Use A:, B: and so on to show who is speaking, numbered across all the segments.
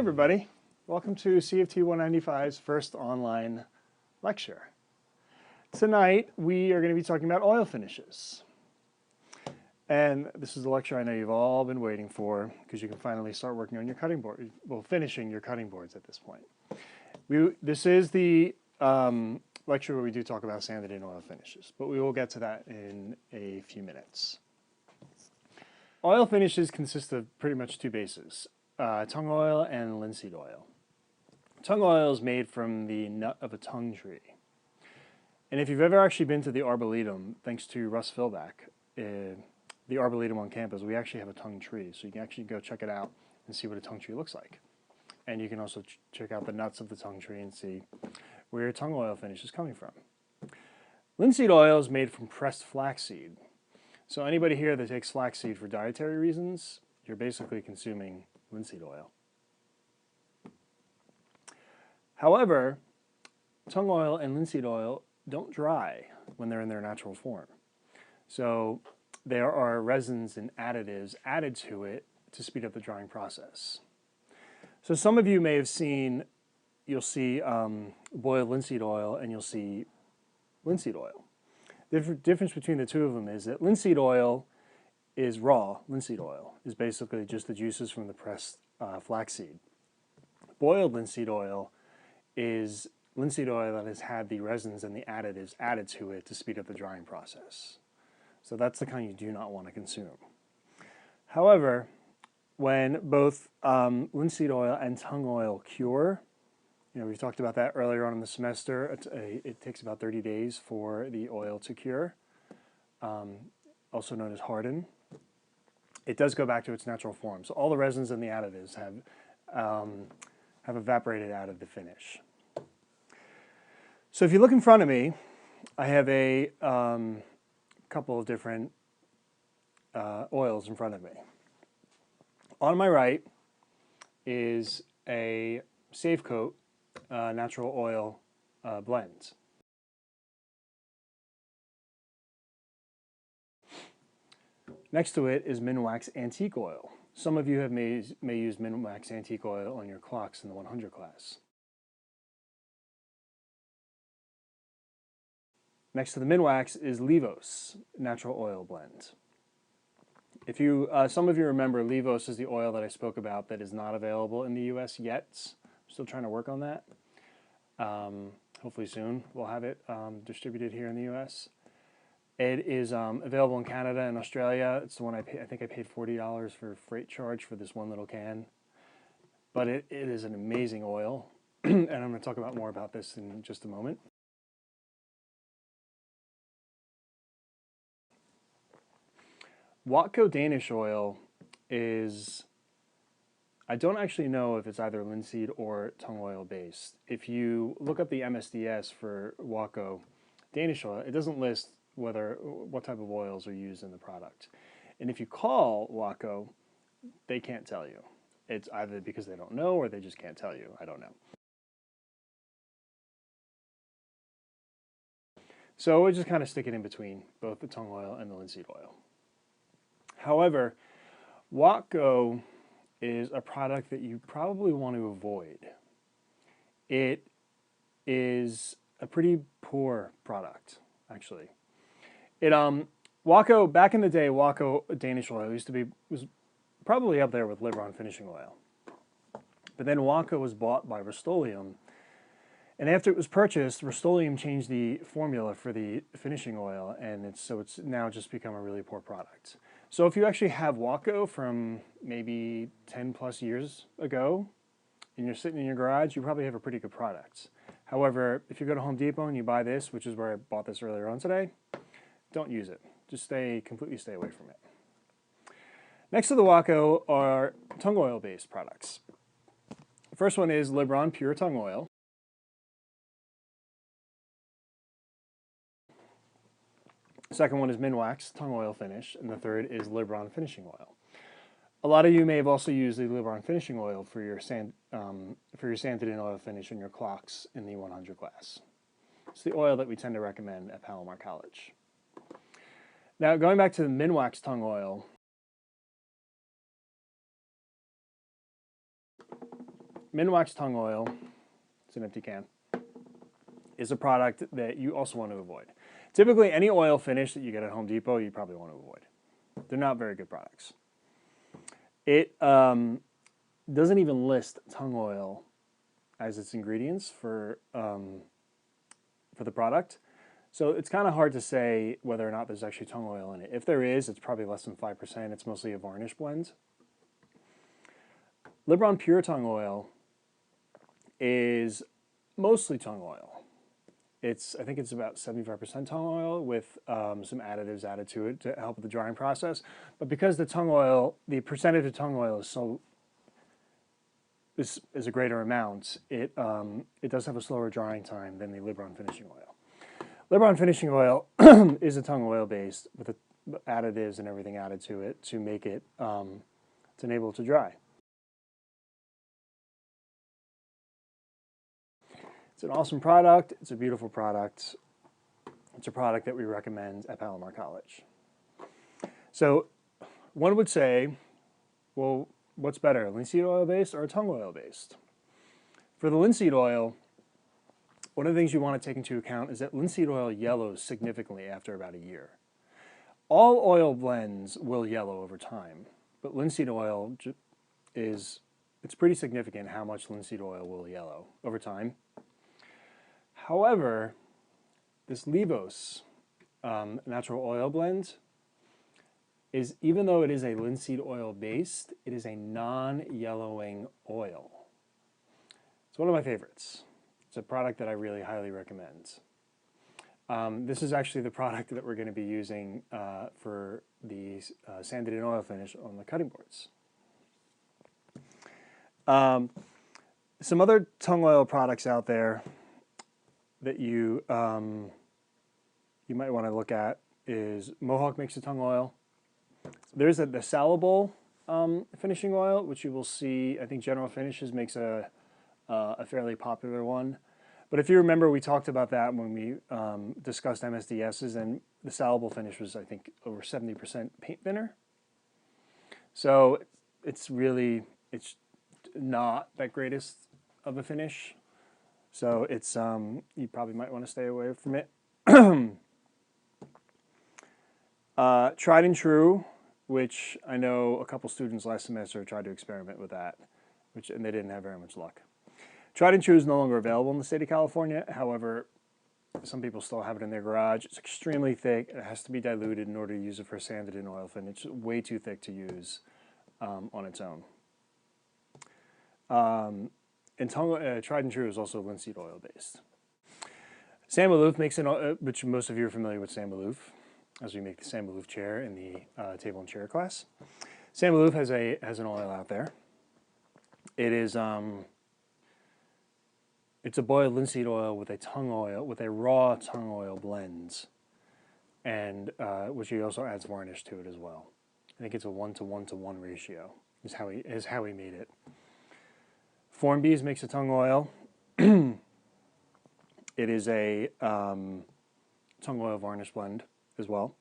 A: everybody, welcome to CFT 195's first online lecture. Tonight we are going to be talking about oil finishes. And this is a lecture I know you've all been waiting for because you can finally start working on your cutting board, well, finishing your cutting boards at this point. This is the lecture where we do talk about sanded in oil finishes, but we will get to that in a few minutes. Oil finishes consist of pretty much two bases. Tung oil and linseed oil. Tung oil is made from the nut of a tung tree. And if you've ever actually been to the Arboretum, thanks to Russ Philback, the Arboretum on campus, we actually have a tung tree. So you can actually go check it out and see what a tung tree looks like. And you can also check out the nuts of the tung tree and see where your tung oil finish is coming from. Linseed oil is made from pressed flaxseed. So anybody here that takes flaxseed for dietary reasons, you're basically consuming linseed oil. However, tung oil and linseed oil don't dry when they're in their natural form. So there are resins and additives added to it to speed up the drying process. So some of you may have seen, you'll see boiled linseed oil and you'll see linseed oil. The difference between the two of them is that linseed oil is raw. Linseed oil is basically just the juices from the pressed flaxseed. Boiled linseed oil is linseed oil that has had the resins and the additives added to it to speed up the drying process. So that's the kind you do not want to consume. However, when both linseed oil and tung oil cure, we talked about that earlier on in the semester. It takes about 30 days for the oil to cure, also known as harden. It does go back to its natural form. So all the resins and the additives have evaporated out of the finish. So if you look in front of me, I have a couple of different oils in front of me. On my right is a Safe Coat natural oil blend. Next to it is Minwax Antique Oil. Some of you may use Minwax Antique Oil on your clocks in the 100 class. Next to the Minwax is Levos Natural Oil Blend. If you, some of you remember, Levos is the oil that I spoke about that is not available in the U.S. yet. I'm still trying to work on that. Hopefully soon we'll have it distributed here in the U.S. It is available in Canada and Australia. It's the one I think I paid $40 for freight charge for this one little can. But it is an amazing oil, and I'm going to talk more about this in just a moment. Wakow Danish Oil is, I don't actually know if it's either linseed or tung oil based. If you look up the MSDS for Wakow Danish Oil, it doesn't list what type of oils are used in the product. And if you call Wakow, they can't tell you. It's either because they don't know or they just can't tell you. I don't know. So we just kind of stick it in between both the tung oil and the linseed oil. However, Wakow is a product that you probably want to avoid. It is a pretty poor product, actually. Wakow, back in the day, Wakow Danish Oil was probably up there with Libron finishing oil. But then Wakow was bought by Rust-Oleum, and after it was purchased, Rust-Oleum changed the formula for the finishing oil, and it's now just become a really poor product. So if you actually have Wakow from maybe 10 plus years ago, and you're sitting in your garage, you probably have a pretty good product. However, if you go to Home Depot and you buy this, which is where I bought this earlier on today, don't use it. Just completely stay away from it. Next to the Wakow are tung oil based products. The first one is Libron Pure Tung Oil. The second one is Minwax Tung Oil Finish, and the third is Libron Finishing Oil. A lot of you may have also used the Libron Finishing Oil for your sanded in oil finish on your clocks in the 100 class. It's the oil that we tend to recommend at Palomar College. Now, going back to the Minwax Tung Oil, Minwax Tung Oil, it's an empty can, is a product that you also want to avoid. Typically, any oil finish that you get at Home Depot, you probably want to avoid. They're not very good products. It doesn't even list tung oil as its ingredients for the product. So it's kind of hard to say whether or not there's actually tung oil in it. If there is, it's probably less than 5%. It's mostly a varnish blend. Libron Pure Tung Oil is mostly tung oil. I think it's about 75% tung oil with some additives added to it to help with the drying process. But because the tung oil, the percentage of tung oil is a greater amount, it does have a slower drying time than the Libron finishing oil. Libron finishing oil is a tung oil based with the additives and everything added to it to make it to enable it to dry. It's an awesome product. It's a beautiful product. It's a product that we recommend at Palomar College. So one would say, well, what's better, linseed oil based or tung oil based? For the linseed oil, one of the things you want to take into account is that linseed oil yellows significantly after about a year. All oil blends will yellow over time, but linseed oil it's pretty significant how much linseed oil will yellow over time. However, this Levos natural oil blend is, even though it is a linseed oil based, it is a non-yellowing oil. It's one of my favorites. It's a product that I really highly recommend. This is actually the product that we're going to be using for the sanded in oil finish on the cutting boards. Some other tung oil products out there that you might want to look at is Mohawk makes a tung oil. There's the Salable finishing oil, which you will see. I think General Finishes makes a fairly popular one. But if you remember, we talked about that when we discussed MSDSs, and the Salable finish was, I think, over 70% paint thinner. So it's not that greatest of a finish. So it's you probably might want to stay away from it. Tried and True, which I know a couple students last semester tried to experiment with that, and they didn't have very much luck. Tried and True is no longer available in the state of California. However, some people still have it in their garage. It's extremely thick. It has to be diluted in order to use it for sanded in oil finish. It's way too thick to use on its own. And Tried and True is also linseed oil based. Sam Malouf makes which most of you are familiar with Sam Malouf, as we make the Sam Malouf chair in the table and chair class. Sam Malouf has an oil out there. It is it's a boiled linseed oil with a raw tung oil blend, and which he also adds varnish to it as well. I think it's a 1:1:1 ratio is how he made it. Formbees makes a tung oil. It is a tung oil varnish blend as well.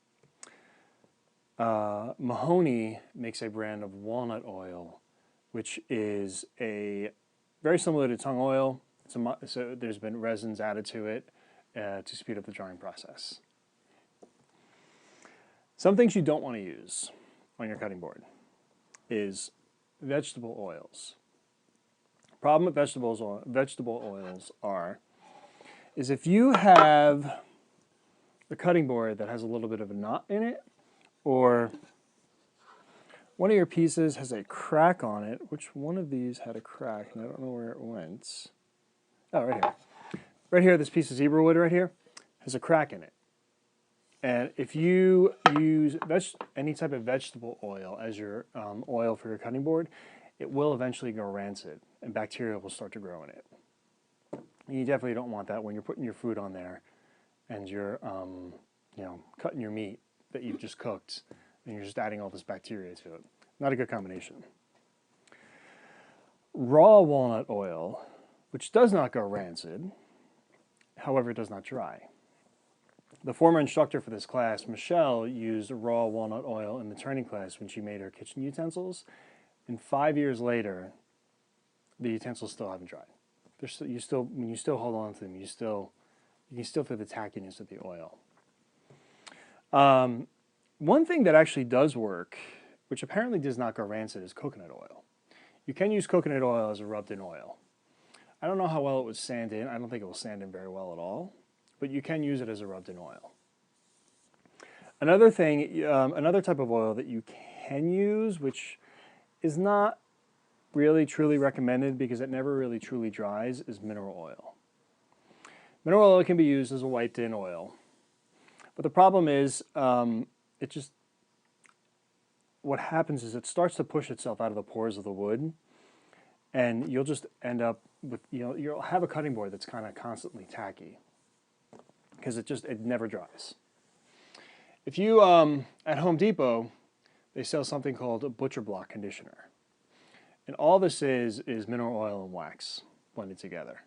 A: Mahoney makes a brand of walnut oil, which is very similar to tung oil. So there's been resins added to it to speed up the drying process. Some things you don't want to use on your cutting board is vegetable oils. Problem with vegetable oils is if you have a cutting board that has a little bit of a knot in it, or one of your pieces has a crack on it. Which one of these had a crack? And I don't know where it went. Oh, right here. Right here, this piece of zebra wood right here has a crack in it. And if you use any type of vegetable oil as your oil for your cutting board, it will eventually go rancid, and bacteria will start to grow in it. And you definitely don't want that when you're putting your food on there, and you're cutting your meat that you've just cooked, and you're just adding all this bacteria to it. Not a good combination. Raw walnut oil, which does not go rancid, however, it does not dry. The former instructor for this class, Michelle, used raw walnut oil in the turning class when she made her kitchen utensils. And 5 years later, the utensils still haven't dried. When you still hold on to them, you can still feel the tackiness of the oil. One thing that actually does work, which apparently does not go rancid, is coconut oil. You can use coconut oil as a rubbed-in oil. I don't know how well it would sand in. I don't think it will sand in very well at all, but you can use it as a rubbed-in oil. Another thing, another type of oil that you can use, which is not really truly recommended because it never really truly dries, is mineral oil. Mineral oil can be used as a wiped-in oil, but the problem is what happens is it starts to push itself out of the pores of the wood, and you'll just end up with, you'll have a cutting board that's kind of constantly tacky because it never dries. If you, at Home Depot, they sell something called a butcher block conditioner. And all this is mineral oil and wax blended together.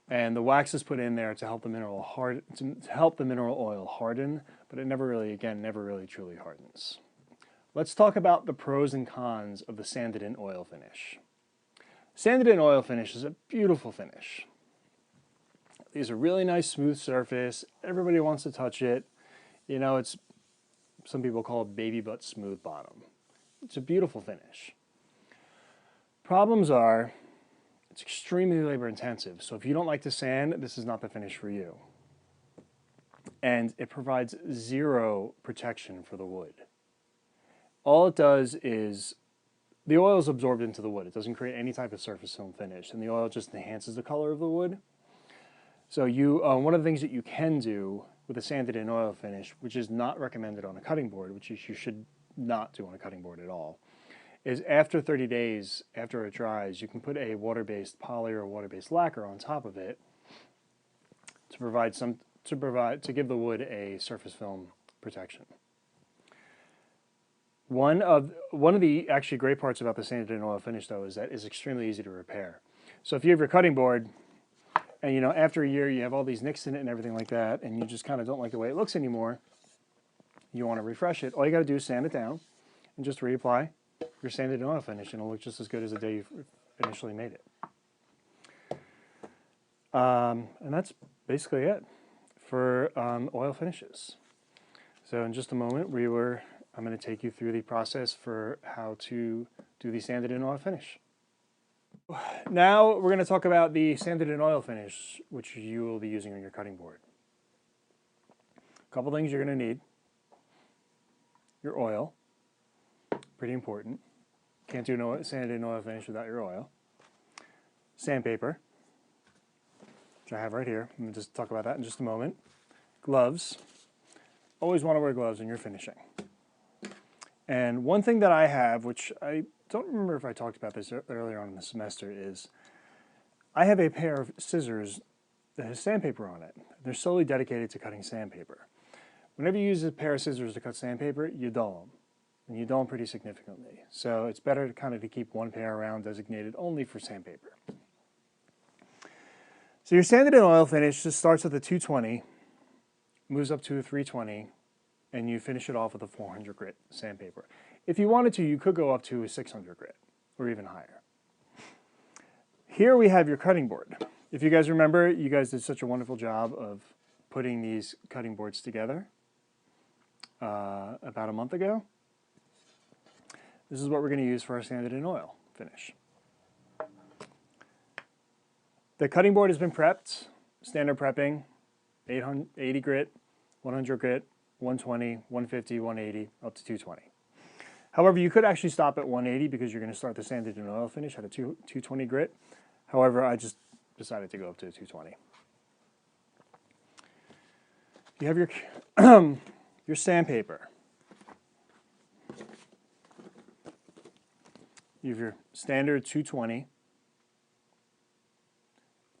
A: And the wax is put in there to help the mineral oil harden, but it never really truly hardens. Let's talk about the pros and cons of the sanded-in oil finish. Sanded-in oil finish is a beautiful finish. It's a really nice smooth surface. Everybody wants to touch it. It's, some people call it baby butt smooth bottom. It's a beautiful finish. Problems are, it's extremely labor intensive. So if you don't like to sand, this is not the finish for you. And it provides zero protection for the wood. All it does is, the oil is absorbed into the wood. It doesn't create any type of surface film finish, and the oil just enhances the color of the wood. So one of the things that you can do with a sanded-in oil finish, which is not recommended on a cutting board, which you should not do on a cutting board at all, is after 30 days, after it dries, you can put a water-based poly or water-based lacquer on top of it to give the wood a surface film protection. One of the actually great parts about the sanded-in oil finish, though, is that it's extremely easy to repair. So if you have your cutting board, and after a year you have all these nicks in it and everything like that, and you just kind of don't like the way it looks anymore, you want to refresh it, all you got to do is sand it down and just reapply your sanded-in oil finish, and it'll look just as good as the day you initially made it. And that's basically it for oil finishes. So in just a moment, I'm going to take you through the process for how to do the sanded-in oil finish. Now we're going to talk about the sanded-in oil finish, which you will be using on your cutting board. A couple things you're going to need. Your oil, pretty important. Can't do no sanded-in oil finish without your oil. Sandpaper, which I have right here. I'm going to just talk about that in just a moment. Gloves. Always want to wear gloves when you're finishing. And one thing that I have, which I don't remember if I talked about this earlier on in the semester, is I have a pair of scissors that has sandpaper on it. They're solely dedicated to cutting sandpaper. Whenever you use a pair of scissors to cut sandpaper, you dull them. And you dull them pretty significantly. So it's better to keep one pair around designated only for sandpaper. So your sanded-in oil finish just starts with a 220, moves up to a 320, and you finish it off with a 400 grit sandpaper. If you wanted to, you could go up to a 600 grit, or even higher. Here we have your cutting board. If you guys remember, you guys did such a wonderful job of putting these cutting boards together about a month ago. This is what we're going to use for our sanded-in oil finish. The cutting board has been prepped, standard prepping, 80 grit, 100 grit, 120, 150, 180, up to 220. However, you could actually stop at 180 because you're going to start the sanded-in oil finish at a 220 grit. However, I just decided to go up to 220. You have your sandpaper. You have your standard 220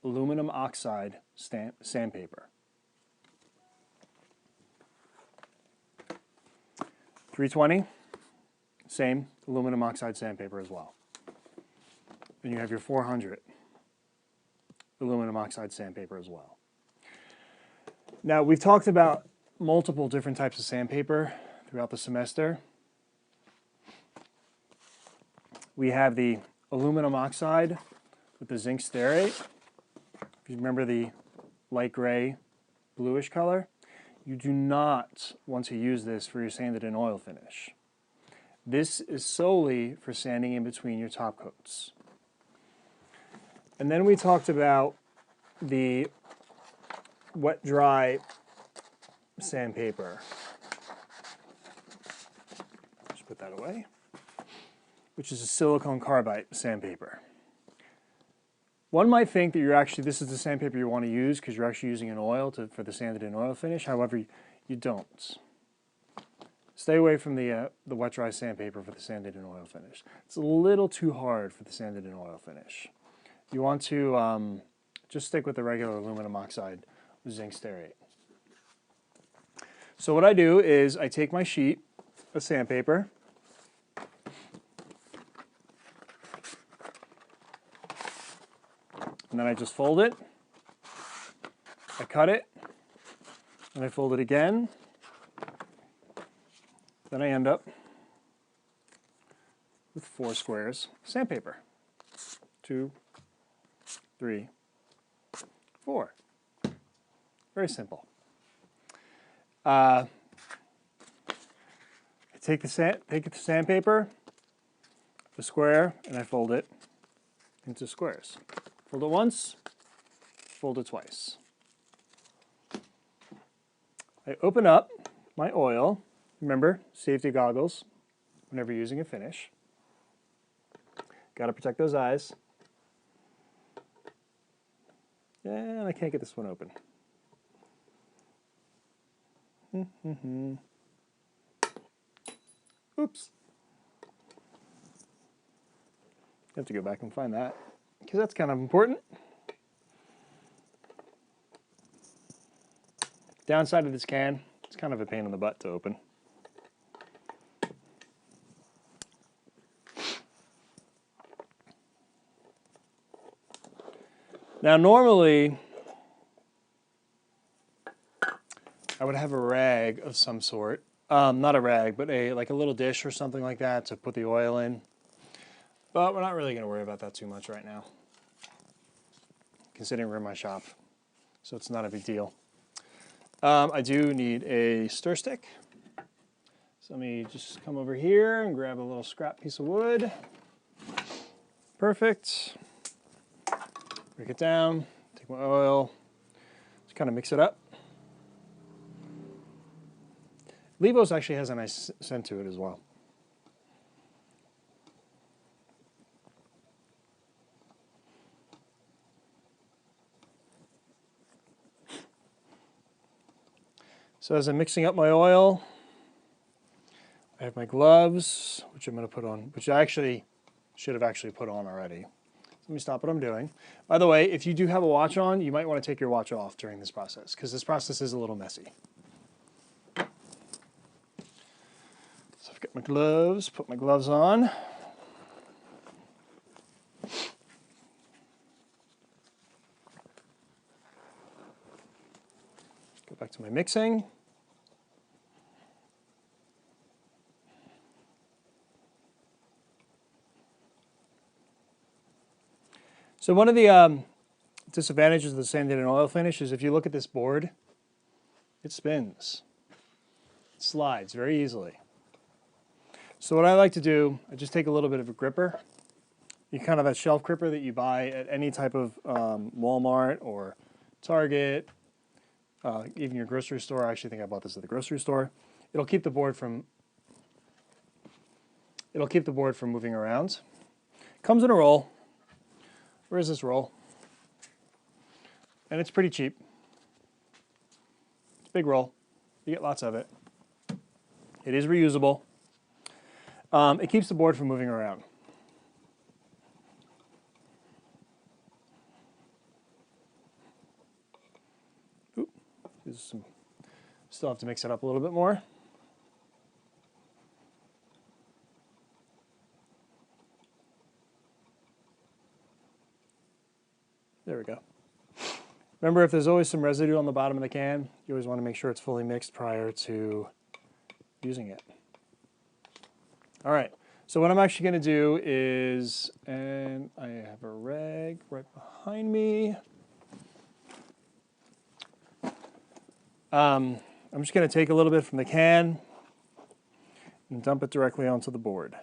A: aluminum oxide sandpaper. 320, same aluminum oxide sandpaper as well. Then you have your 400 aluminum oxide sandpaper as well. Now, we've talked about multiple different types of sandpaper throughout the semester. We have the aluminum oxide with the zinc stearate. If you remember the light gray, bluish color, you do not want to use this for your sanded in oil finish. This is solely for sanding in between your top coats. And then we talked about the wet dry sandpaper. Just put that away. Which is a silicone carbide sandpaper. One might think that this is the sandpaper you want to use because you're actually using an oil for the sanded in oil finish. However, you don't. Stay away from the wet dry sandpaper for the sanded in oil finish. It's a little too hard for the sanded in oil finish. You want to just stick with the regular aluminum oxide with zinc stearate. So what I do is I take my sheet of sandpaper, and then I just fold it, I cut it, and I fold it again. Then I end up with 4 squares of sandpaper. 2, 3, 4. Very simple. I take the sandpaper, the square, and I fold it into squares. Fold it once, fold it twice. I open up my oil. Remember, safety goggles whenever using a finish. Got to protect those eyes. And I can't get this one open. Oops. I have to go back and find that because that's kind of important. Downside of this can, it's kind of a pain in the butt to open. Now normally, I would have a rag of some sort. Not a rag, but like a little dish or something like that to put the oil in. But we're not really going to worry about that too much right now, considering we're in my shop. So it's not a big deal. I do need a stir stick. So let me just come over here and grab a little scrap piece of wood. Perfect. Break it down, take my oil, just kind of mix it up. Levos actually has a nice scent to it as well. So as I'm mixing up my oil, I have my gloves, which I'm going to put on, which I actually should have actually put on already. Let me stop what I'm doing. By the way, if you do have a watch on, you might want to take your watch off during this process because this process is a little messy. So I've got my gloves, put my gloves on. Go back to my mixing. So one of the disadvantages of the sanded in oil finish is if you look at this board, it spins. It slides very easily. So what I like to do, I just take a little bit of a gripper. You kind of that shelf gripper that you buy at any type of Walmart or Target, even your grocery store. I actually think I bought this at the grocery store. It'll keep the board from moving around. Comes in a roll. Where is this roll? And it's pretty cheap. It's a big roll. You get lots of it. It is reusable. It keeps the board from moving around. Ooh, still have to mix it up a little bit more. There we go. Remember, if there's always some residue on the bottom of the can, you always want to make sure it's fully mixed prior to using it. All right, So what I'm actually going to do is, and I have a rag right behind me. I'm just going to take a little bit from the can and dump it directly onto the board.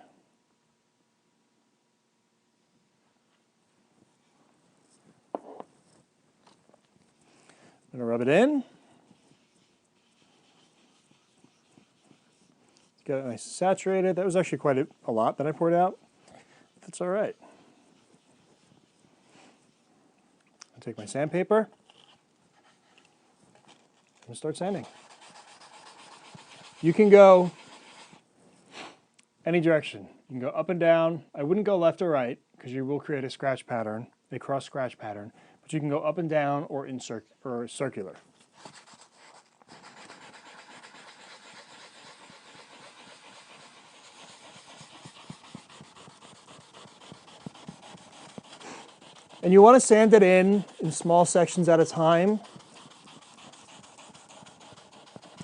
A: I'm going to rub it in. Get it nice and saturated. That was actually quite a lot that I poured out. That's all right. I'll take my sandpaper and start sanding. You can go any direction. You can go up and down. I wouldn't go left or right because you will create a scratch pattern, a cross scratch pattern. But you can go up and down or circular. And you want to sand it in small sections at a time.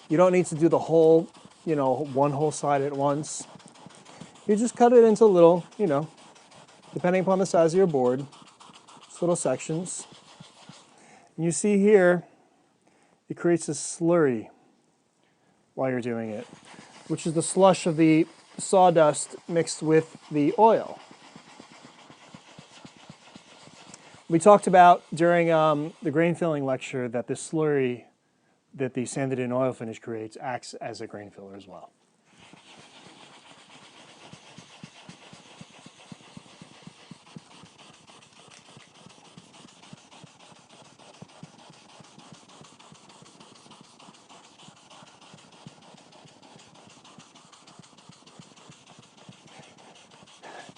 A: You don't need to do the whole, one whole side at once. You just cut it into little, depending upon the size of your board, just little sections. And you see here, it creates a slurry while you're doing it, which is the slush of the sawdust mixed with the oil. We talked about during the grain filling lecture that the slurry that the sanded in oil finish creates acts as a grain filler as well.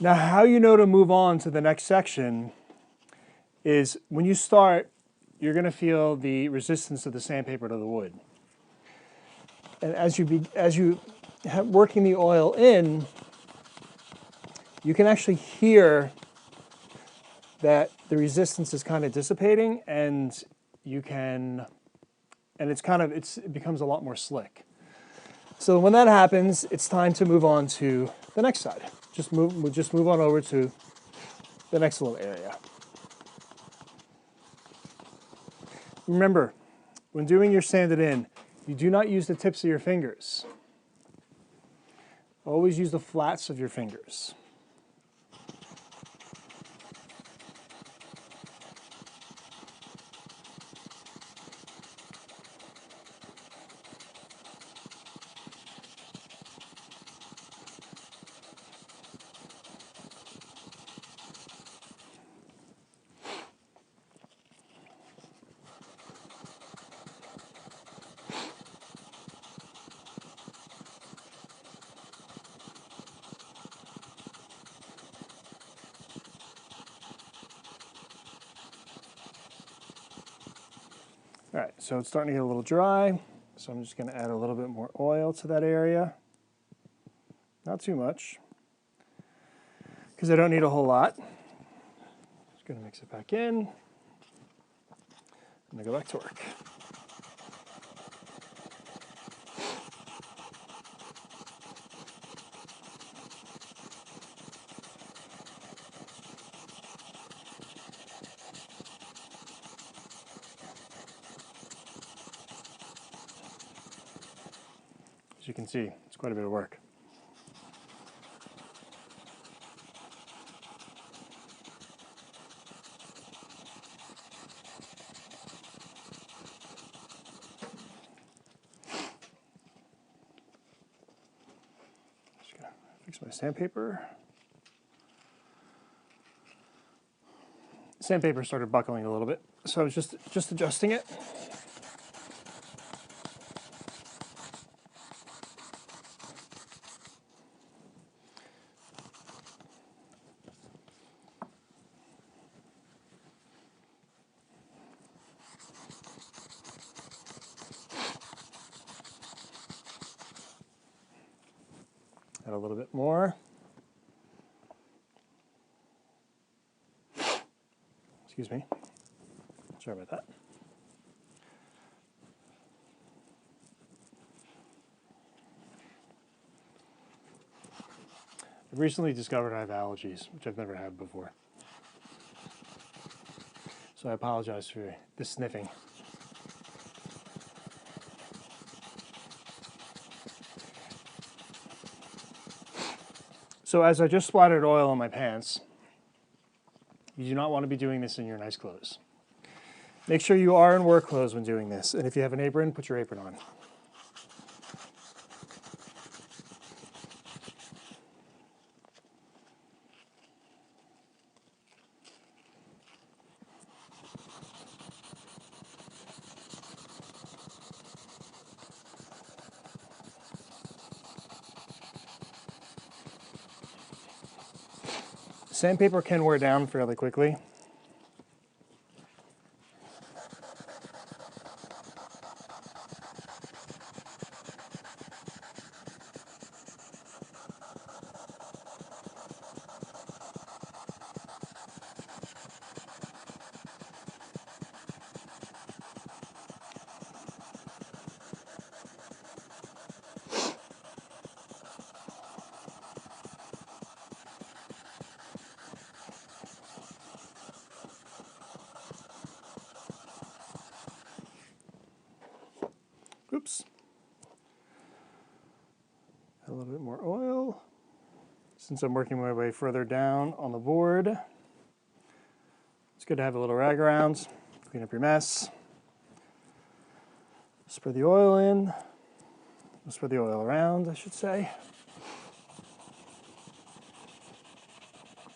A: Now, how you know to move on to the next section is when you start, you're going to feel the resistance of the sandpaper to the wood. And as you working the oil in, you can actually hear that the resistance is kind of dissipating, and it becomes a lot more slick. So when that happens, it's time to move on to the next side. We'll just move on over to the next little area. Remember, when doing your sanded in, you do not use the tips of your fingers. Always use the flats of your fingers. All right, so it's starting to get a little dry, so I'm just going to add a little bit more oil to that area. Not too much, because I don't need a whole lot. Just going to mix it back in. I'm going to go back to work. As you can see, it's quite a bit of work. Just gonna fix my sandpaper. Sandpaper started buckling a little bit, so I was just adjusting it. Add a little bit more. Excuse me. Sorry about that. recently discovered I have allergies, which I've never had before. So I apologize for the sniffing. So as I just splattered oil on my pants, you do not want to be doing this in your nice clothes. Make sure you are in work clothes when doing this, and if you have an apron, put your apron on. Sandpaper can wear down fairly quickly. Oops. A little bit more oil. Since I'm working my way further down on the board, it's good to have a little rag around, clean up your mess. Spread the oil in. Spread the oil around, I should say.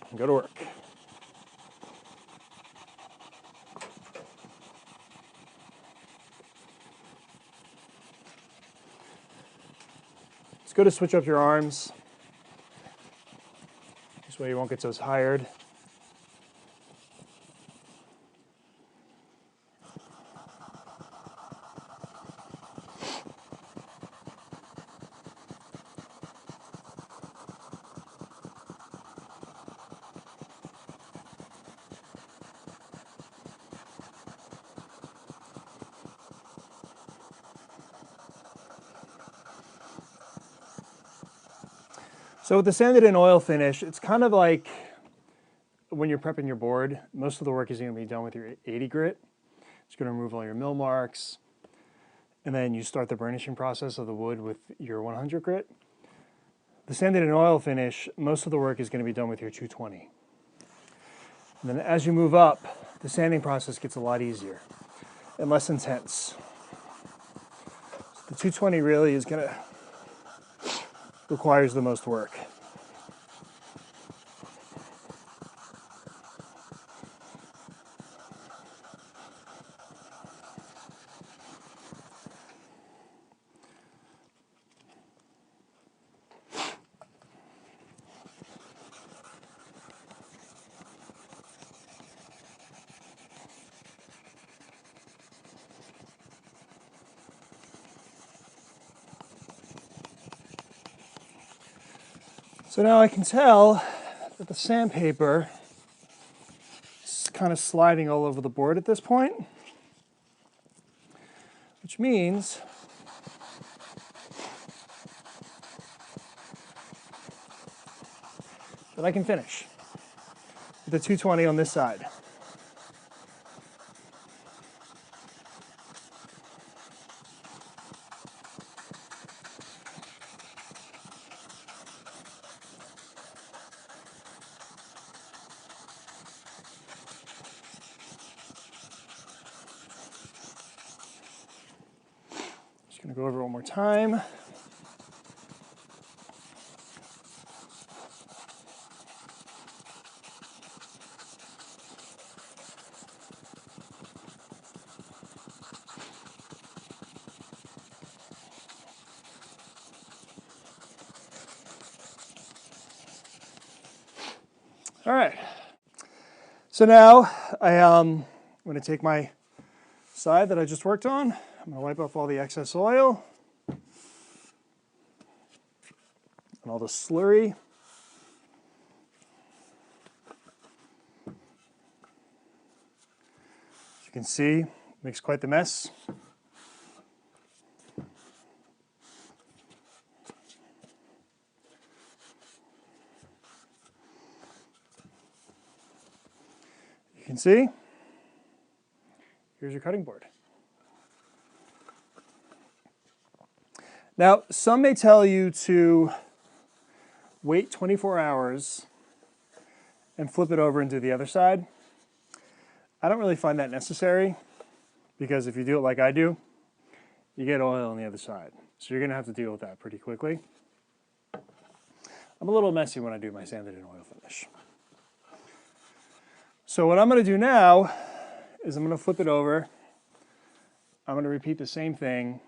A: And go to work. It's good to switch up your arms. This way you won't get so tired. So with the sanded in oil finish, it's kind of like when you're prepping your board, most of the work is going to be done with your 80 grit. It's going to remove all your mill marks. And then you start the burnishing process of the wood with your 100 grit. The sanded in oil finish, most of the work is going to be done with your 220. And then as you move up, the sanding process gets a lot easier and less intense. So the 220 really is going to requires the most work. So now I can tell that the sandpaper is kind of sliding all over the board at this point, which means that I can finish with the 220 on this side. Just going to go over it one more time. All right. So now I'm going to take my side that I just worked on. I'm going to wipe off all the excess oil and all the slurry. As you can see, makes quite the mess. can see, here's your cutting board. Now, some may tell you to wait 24 hours and flip it over into the other side. I don't really find that necessary because if you do it like I do, you get oil on the other side. So you're going to have to deal with that pretty quickly. I'm a little messy when I do my sanded in oil finish. So what I'm going to do now is I'm going to flip it over. I'm going to repeat the same thing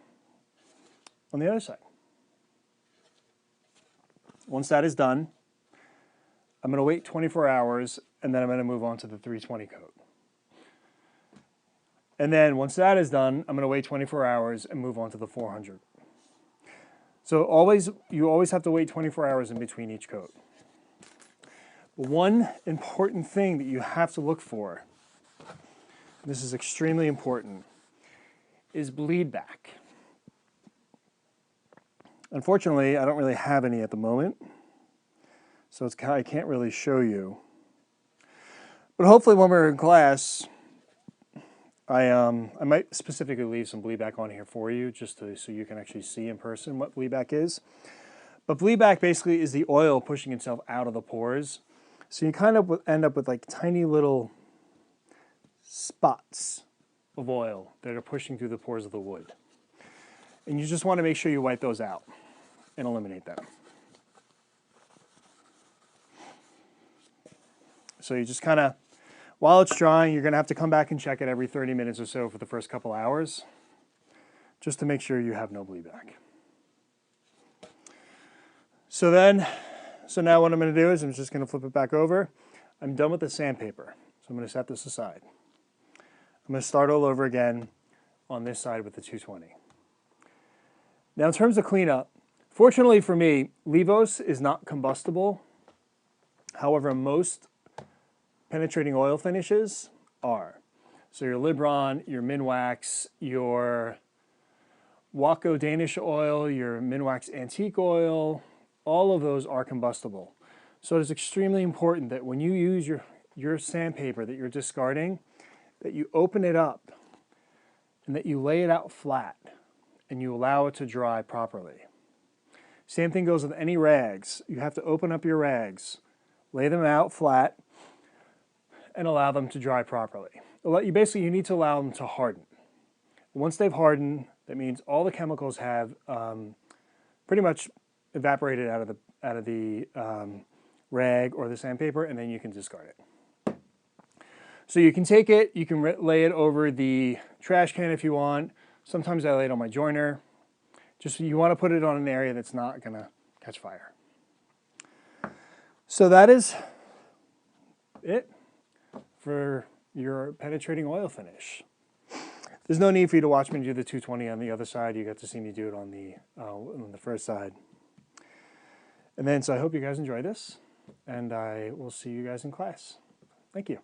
A: on the other side. Once that is done, I'm going to wait 24 hours and then I'm going to move on to the 320 coat. And then once that is done, I'm going to wait 24 hours and move on to the 400. So you always have to wait 24 hours in between each coat. One important thing that you have to look for, this is extremely important, is bleed back. Unfortunately, I don't really have any at the moment, so I can't really show you. But hopefully when we're in class, I might specifically leave some bleed back on here for you, just so you can actually see in person what bleed back is. But bleed back basically is the oil pushing itself out of the pores. So you kind of end up with like tiny little spots of oil that are pushing through the pores of the wood. And you just want to make sure you wipe those out and eliminate them. So you just kind of, while it's drying, you're going to have to come back and check it every 30 minutes or so for the first couple hours, just to make sure you have no bleed back. So now what I'm going to do is I'm just going to flip it back over. I'm done with the sandpaper, so I'm going to set this aside. I'm going to start all over again on this side with the 220. Now in terms of cleanup, fortunately for me, Levos is not combustible. However, most penetrating oil finishes are. So your Libron, your Minwax, your Wakow Danish Oil, your Minwax Antique Oil, all of those are combustible. So it is extremely important that when you use your sandpaper that you're discarding, that you open it up and that you lay it out flat and you allow it to dry properly. Same thing goes with any rags. You have to open up your rags, lay them out flat, and allow them to dry properly. You need to allow them to harden. Once they've hardened, that means all the chemicals have pretty much evaporated out of the rag or the sandpaper, and then you can discard it. So you can take it, you can lay it over the trash can if you want. Sometimes I lay it on my joiner. Just you want to put it on an area that's not going to catch fire. So that is it for your penetrating oil finish. There's no need for you to watch me do the 220 on the other side. You got to see me do it on the first side. And then, so I hope you guys enjoy this, and I will see you guys in class. Thank you.